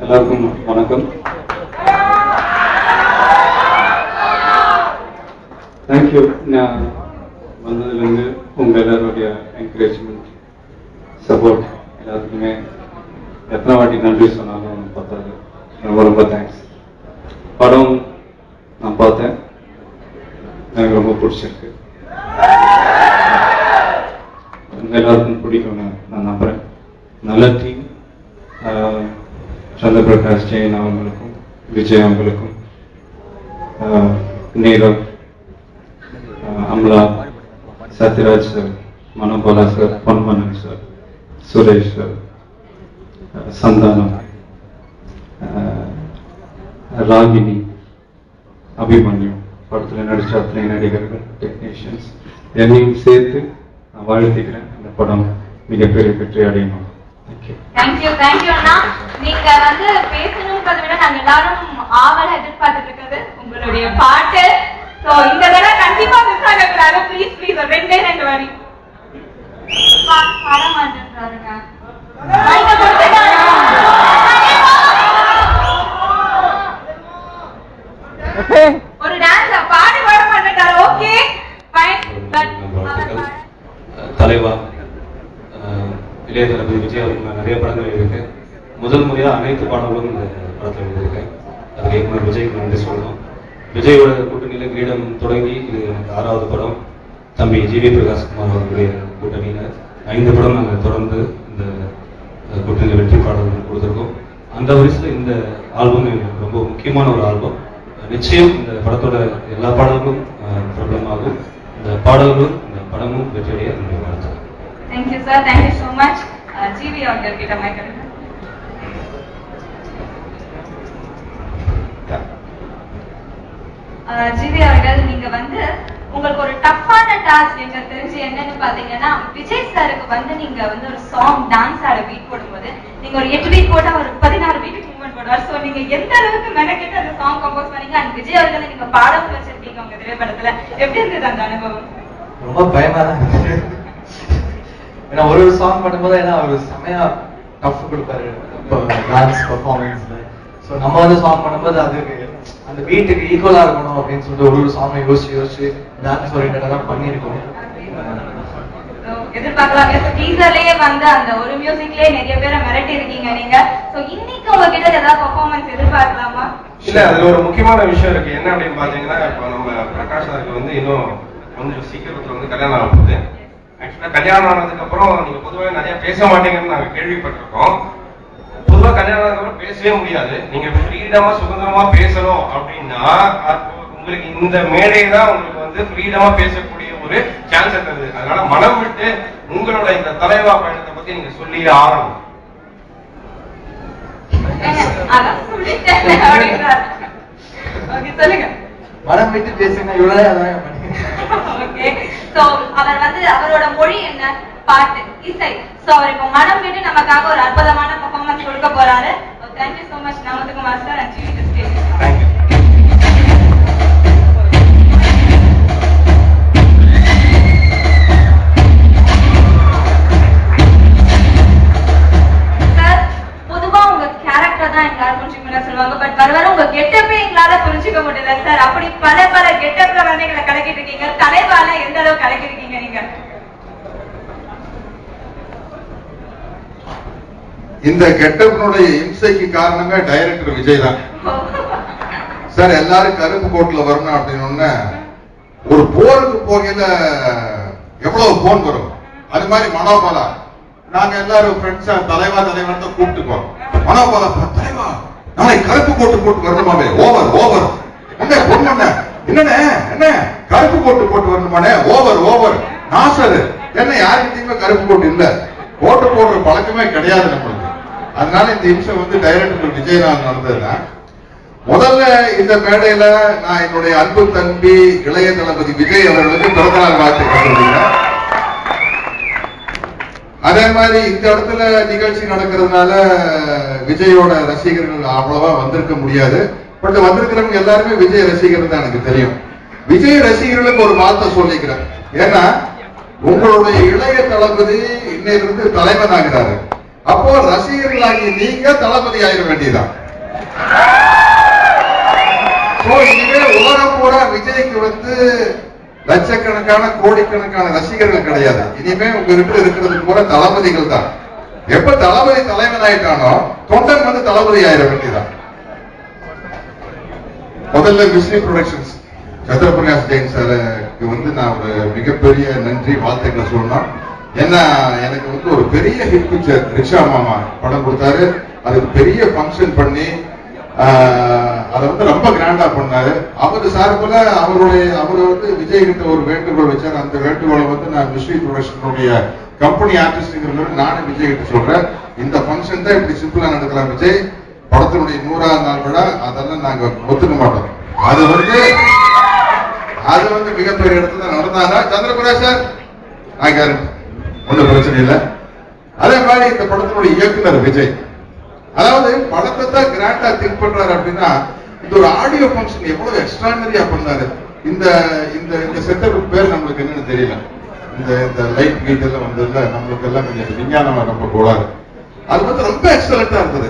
எல்லாருக்கும் வணக்கம். தேங்க்யூ. நான் வந்ததுலேருந்து உங்கள் எல்லாருடைய என்கரேஜ்மெண்ட், சப்போர்ட் எல்லாத்துக்குமே எத்தனை வாட்டி நன்றி சொன்னாலும் பார்த்தாது. ரொம்ப ரொம்ப தேங்க்ஸ். படம் நான் பார்த்தேன், எனக்கு ரொம்ப பிடிச்சிருக்கு. எல்லாருக்கும் பிடிக்கும்னு நான் நம்புகிறேன். நல்ல டீம், சந்திரபிரகாஷ் ஜெயின் அவங்களுக்கும், விஜய் அவங்களுக்கும், Neerav, Amla, Sathyaraj sir, Manobala sir, Ponmanan sir, Suresh sir, Santhanam, Ragini, Abhimanyu, படத்தில் நடிச்ச அத்தனை நடிகர்கள், டெக்னீஷியன்ஸ் என்னையும் சேர்த்து நான் வாழ்த்திக்கிறேன். இந்த படம் மிகப்பெரிய வெற்றி அடையணும். தேங்க்யூ அண்ணா. நீங்க வந்து பேசணும்ன்றதை விட நாங்க எல்லாரும் ஆவலா எதிர்பார்த்துட்டு இருக்கிறது உங்களுடைய பாட்டு. சோ இந்த தடவை கண்டிப்பா மிஸ் ஆகக்கூடாது. ப்ளீஸ் ஒரு ரெண்டு வரி பாட மாட்டேன்றாருங்க. ஒரு டான்ஸ் பாட மாட்டேன்றாரு. Okay fine. தலைவா இளைய தளபதி விஜய் அவருக்கு நிறைய படங்கள் இருக்கு. முதல் முறையாக அனைத்து பாடல்களும் இந்த படத்தில் எழுதியிருக்கேன். அதுக்கு இயக்குனர் விஜய்க்கு நன்றி சொல்லணும். விஜயோட கூட்டணியில் கிரீடம் தொடங்கி இது எனக்கு 6வது படம். தம்பி ஜிவி பிரகாஷ்குமார் அவர்களுடைய கூட்டணியில் 5 படம் நாங்கள் தொடர்ந்து இந்த கூட்டணியில் வெற்றி பாடல்கள் கொடுத்துருக்கோம். அந்த வரிசையில் இந்த ஆல்பம் எனக்கு ரொம்ப முக்கியமான ஒரு ஆல்பம். நிச்சயம் இந்த படத்தோட எல்லா பாடல்களும் பிரபலமாகும். இந்த பாடல்களும் இந்த படமும் வெற்றியடைய என்னுடைய வாழ்த்து. Thank you sir, thank you so much. G V அவர்கள் கிட்ட மைக் எடுங்க. ஜிவி அவர்கள், நீங்க வந்து உங்களுக்கு ஒரு டஃப்பான டாஸ்க் எனக்கு தெரிஞ்சு என்னன்னு பாத்தீங்கன்னா, விஜய் சாருக்கு வந்து நீங்க வந்து ஒரு சாங் டான்ஸ் ஆட பீட் போடும்போது நீங்க ஒரு 8 பீட் போட்டா ஒரு 16 பீட் மூவ்மெண்ட் போடுவார். சோ நீங்க எந்த அளவுக்கு மெனக்கெட்டு அந்த சாங் கம்போஸ் பண்ணீங்க, அண்ட் விஜய் அவர்களை நீங்க பாடவும் வச்சிருக்கீங்க உங்க திரைப்படத்துல. எப்படி இருந்தது அந்த அனுபவம்? ரொம்ப பயமா தான் இருந்துச்சு. ஏன்னா ஒரு சாங் பண்ணும்போது ஏன்னா அவர் செமையா டஃப் கொடுப்பாரு டான்ஸ் பர்ஃபார்மன்ஸ்ல. ஸோ நம்ம வந்து சாங் பண்ணும்போது அதுக்கு அந்த பீட்டுக்கு ஈக்குவலா இருக்கணும் அப்படின்னு சொல்லிட்டு ஒரு சாங்கை யோசிச்சு டான்ஸ் ஓரியன்டா தான் பண்ணியிருக்கோம். எதிர்பார்க்கலாம். டீசர்லயே வந்து அந்த ஒரு மியூசிக்லயே நிறைய பேரை மிரட்டி இருக்கீங்க நீங்க. சோ இன்னைக்கு உங்ககிட்ட ஏதாவது பெர்ஃபார்மன்ஸ் எதிர்பார்க்கலாமா? இல்ல, அதுல ஒரு முக்கியமான விஷயம் இருக்கு. என்ன அப்படின்னு பாத்தீங்கன்னா, இப்போ நம்ம பிரகாஷ் சாருக்கு வந்து இன்னும் கொஞ்சம் சீக்கிரத்துல வந்து கல்யாணம் ஆக போகுது. ஆக்சுவலா கல்யாணம் ஆனதுக்கு அப்புறம் நீங்க பொதுவாக நிறைய பேச மாட்டீங்கன்னு நாங்க கேள்விப்பட்டிருக்கோம். பொதுவாக கல்யாணம் ஆனதுக்கு அப்புறம் பேசவே முடியாது. நீங்க ஃப்ரீடமா சுதந்திரமா பேசணும் அப்படின்னா உங்களுக்கு இந்த மேடை தான் உங்களுக்கு வந்து ஃப்ரீடமா பேசக்கூடிய ஒரு சான்ஸ் தருது. அதனால மனம் விட்டு உங்களோட இந்த தலைவா பயணத்தை பத்தி நீங்க சொல்லி ஆரம்பம். மனம் விட்டு பேசுங்க. இவ்வளவு அதான் பண்ணி. அவர் வந்து அவரோட மொழி என்ன? பாட்டு, இசை. சோ அவர் இப்போ மனம் விட்டு நமக்காக ஒரு அற்புதமான பெர்ஃபார்மன்ஸ் கொடுக்க போறாரு. தேங்க்யூ சோ மச் நாமத்துக்குமார் sir and G V stage. Thank you. Sir, பொதுவா உங்க கேரக்டர் தான் எல்லாரும் புரிஞ்சுக்கணும்னு சொல்லுவாங்க. பட் வர உங்க கெட்டப்பே எங்களால புரிஞ்சுக்க முடியல சார். அப்படி பல கெட்டப்ல வந்து எங்களை கலக்கிட்டு இருக்கீங்க. தலைவால எந்த அளவு கலக்கிருக்கீங்க நீங்க? இந்த கெட்டப்னுடைய இம்சைக்கு காரணமே டைரக்டர் விஜய் தான் சார். எல்லாரும் கருப்பு கோட்ல வரணும் அப்படின்னு ஒரு போருக்கு போகையில எவ்வளவு போன் வரும், அது மாதிரி மனோபாலா நாங்க எல்லாரும் ஃப்ரெண்ட்ஸா தலைவா தலைவன் தான் கூப்பிட்டுக்கோம். மனோபாலா தலைவா நாளை கருப்பு கோட்டு போட்டு வரணுமாவே, ஓவர் என்ன கருப்பு போட்டு வரணுமானே, ஓவர் நாசரு என்ன யாருக்கிட்டையுமே கருப்பு கோட்டு இல்ல, கோட்டு போடுற பழக்கமே கிடையாது நம்மளுக்கு. அதனால இந்த இம்சம் வந்து டைரக்டர் விஜயநாத் நடந்ததுதான். முதல்ல இந்த மேடையில நான் என்னுடைய அன்பு தம்பி இளைய தளபதி விஜய் அவர்களுக்கு பிறந்தநாள் வாழ்த்துக்கள் சொல்றேன். அதே மாதிரி இந்த இடத்துல நிகழ்ச்சி நடக்கிறதுனால விஜயோட ரசிகர்கள் அவ்வளவா வந்திருக்க முடியாது. பட் வந்திருக்கிறவங்க எல்லாருமே விஜய் ரசிகர்கள் தான் எனக்கு தெரியும். விஜய் ரசிகர்களுக்கு ஒரு வார்த்தை சொல்லிக்கிறேன். ஏன்னா உங்களுடைய இளைய தளபதி இன்னையிலிருந்து தலைவன் ஆகிறாரு. அப்போ ரசிகர்களாகி நீங்க தளபதி ஆயிட வேண்டியதான். இனிமே உலகம் பூரா விஜய்க்கு வந்து லட்சக்கணக்கான கோடிக்கணக்கான ரசிகர்கள் கிடையாது. இனிமே உங்ககிட்ட இருக்கிறது பூரா தளபதிகள் தான். எப்ப தளபதி தலைவன் ஆயிட்டானோ தொண்டன் வந்து தளபதி ஆயிட வேண்டியதான். முதல்ல விஸ்லி புரொடக்ஷன்ஸ் சந்திரபிரகாஷ் ஜெயின் சாருக்கு வந்து நான் ஒரு மிகப்பெரிய நன்றி வாழ்த்துக்களை சொல்லணும். ஏன்னா எனக்கு வந்து ஒரு பெரிய ஹிட் பிக்சர் ரிக்ஷா மாமா படம் கொடுத்தாரு. அதுக்கு பெரிய ஃபங்க்ஷன் பண்ணி அதை வந்து ரொம்ப கிராண்டா பண்ணாரு. அவரு சார்பில் அவர் வந்து விஜய் கிட்ட ஒரு வேண்டுகோள் வச்சார். அந்த வேண்டுகோளை வந்து நான் விஸ்லி புரொடக்ஷனுடைய கம்பெனி ஆர்டிஸ்ட்ங்கிறத நானும் விஜய் கிட்ட சொல்றேன். இந்த ஃபங்க்ஷன் தான் இப்படி சிம்பிளா நடக்கலாம் விஜய், படத்தினுடைய 100ஆம் நாள் விட அதெல்லாம் நாங்க ஒத்துக்க மாட்டோம். அது வந்து மிகப்பெரிய இடத்துல நடந்தாங்க. சந்திரபிரகாஷ் சார் நாங்க ஒன்றும் பிரச்சனை இல்லை. அதே மாதிரி இந்த படத்தினுடைய இயக்குனர் விஜய், அதாவது படத்தை தான் கிராண்டா திங்க் பண்றாரு அப்படின்னா இந்த ஒரு ஆடியோ ஃபங்க்ஷன் எவ்வளவு எக்ஸ்ட்ரானரியா பண்ணாரு. இந்த இந்த செட்டப் பேர் நம்மளுக்கு என்னன்னு தெரியல. இந்த லைட் கீட் எல்லாம் வந்ததுல நம்மளுக்கு எல்லாம் கொஞ்சம் விஞ்ஞானம் ரொம்ப கோளாறு. அது வந்து ரொம்ப எக்ஸலண்டா இருந்தது.